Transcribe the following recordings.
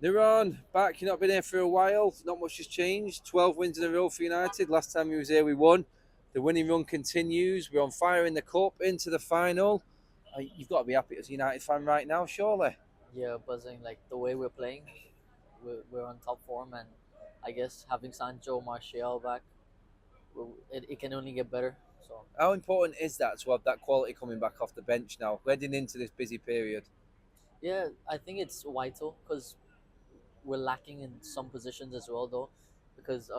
Nurin, back. You've not been here for a while. Not much has changed. 12 wins in a row for United. Last time you was here, we won. The winning run continues. We're on fire in the cup, into the final. You've got to be happy as a United fan right now, surely. Yeah, buzzing. Like the way we're playing, we're on top form, and I guess having Sancho, Martial back, it can only get better. So How important is that to have that quality coming back off the bench now, heading into this busy period? yeah, I think it's vital because we're lacking in some positions as well, though, because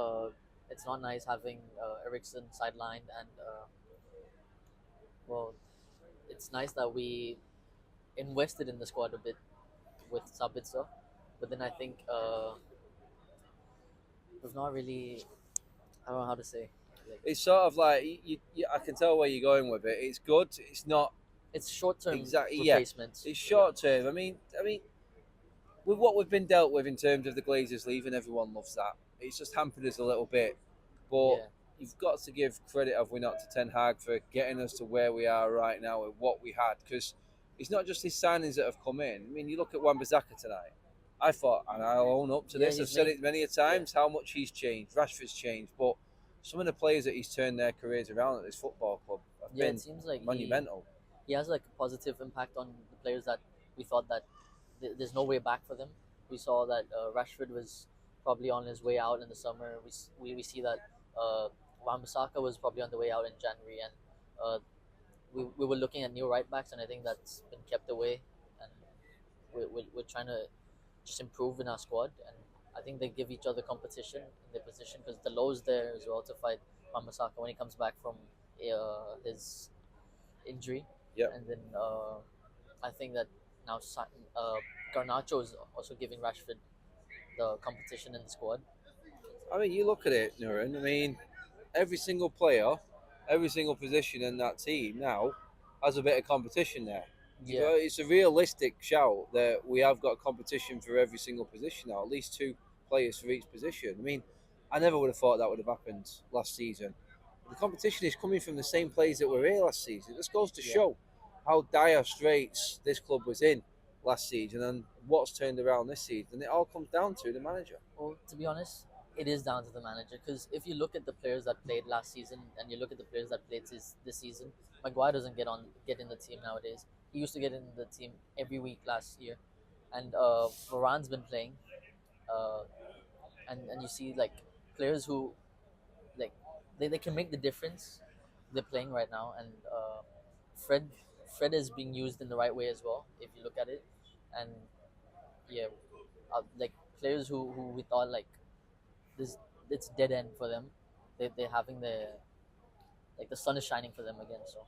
it's not nice having Ericsson sidelined, and well, it's nice that we invested in the squad a bit with Sabitzer, but then I think we've not really. I don't know how to say. Like, It's sort of like I can tell where you're going with it. It's good. It's not it's short-term exactly. Yeah, replacements. it's Yeah, short term. I mean, with what we've been dealt with in terms of the Glazers leaving, everyone loves that. It's just hampered us a little bit, but yeah, you've got to give credit, have we not, to Ten Hag for getting us to where we are right now with what we had. Because it's not just his signings that have come in. I mean, you look at Wan-Bissaka tonight. I thought, and I'll own up to yeah. this. I've He's said made. it many a Yeah, times how much he's changed. Rashford's changed, but some of the players that he's turned their careers around at this football club have yeah. It been seems like monumental. he has like a positive impact on the players that we thought that there's no way back for them. We saw that Rashford was probably on his way out in the summer. We see that Wan-Bissaka was probably on the way out in January, and we were looking at new right backs, and I think that's been kept away, and we're trying to just improve in our squad, and I think they give each other competition in their position because the low's there as well to fight Wan-Bissaka when he comes back from his injury, Yep. and then I think that now Garnacho is also giving Rashford the competition in the squad. I mean, you look at it, Nurin. I mean, every single player, every single position in that team now has a bit of competition there. Yeah, It's a realistic shout that we have got competition for every single position now, at least two players for each position. I mean, I never would have thought that would have happened last season. The competition is coming from the same players that were here last season. This goes to yeah. show how dire straits this club was in last season and what's turned around this season. It all comes down to the manager. Well, to be honest, it is down to the manager because if you look at the players that played last season and you look at the players that played this season, Maguire doesn't get in the team nowadays. He used to get in the team every week last year, and Varane's been playing, uh, and you see like players who like they can make the difference. They're playing right now, and Fred Fred is being used in the right way as well. If you look at it, and yeah, like players who we thought like this it's dead end for them. They're having the like the sun is shining for them again. So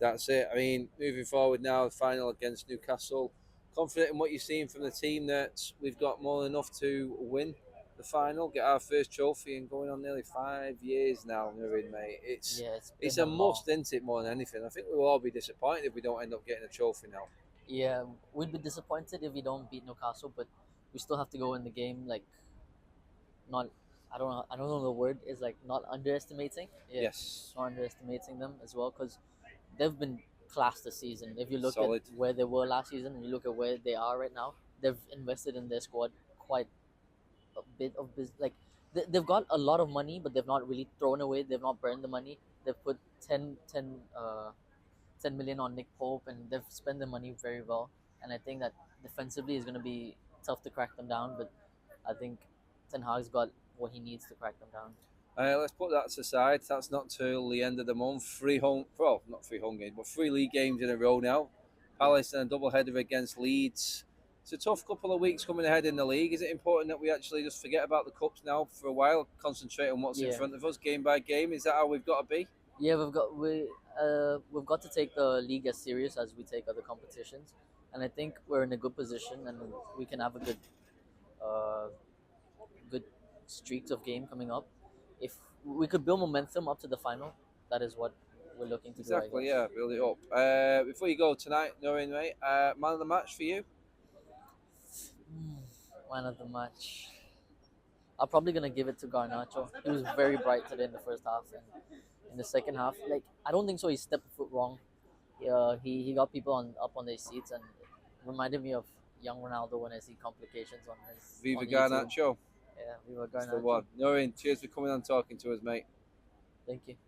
That's it. I mean, moving forward now, the final against Newcastle. Confident in what you're seeing from the team that we've got more than enough to win the final, get our first trophy, and going on nearly 5 years now, Nurin, mate. It's yeah, it's it's been a a long. must, isn't it, more than anything? I think we'll all be disappointed if we don't end up getting a trophy now. Yeah, we'd be disappointed if we don't beat Newcastle, but we still have to go in the game like not. I don't know the word is like not underestimating. Yeah, Yes, not underestimating them as well because they've been class this season. If you look at solid. where they were last season and you look at where they are right now, they've invested in their squad quite a bit of like they've got a lot of money, but they've not really thrown away. They've not burned the money. They've put 10 million on Nick Pope, and they've spent the money very well. And I think that defensively is going to be tough to crack them down, but I think Ten Hag's got what he needs to crack them down. Let's put that aside. That's not till the end of the month. Three home, well, not three home games, but three league games in a row now. Yeah. Palace and a double header against Leeds. It's a tough couple of weeks coming ahead in the league. Is it important that we actually just forget about the cups now for a while, concentrate on what's in Yeah, front of us, game by game? Is that how we've got to be? yeah, we've got to take the league as serious as we take other competitions, and I think we're in a good position, and we can have a uh, good streaks of game coming up. If we could build momentum up to the final, that is what we're looking to do, I Exactly, guess. yeah, build it up. Before you go tonight, knowing, mate, man of the match for you? Man of the match. I'm probably gonna give it to Garnacho. He was very bright today in the first half, and in the second half, like I don't think so. He stepped foot wrong. He got people on up on their seats and reminded me of young Ronaldo when I see complications on his Viva on YouTube. Garnacho. Yeah, we were That's going the one. Nurin, cheers for coming on and talking to us, mate. Thank you.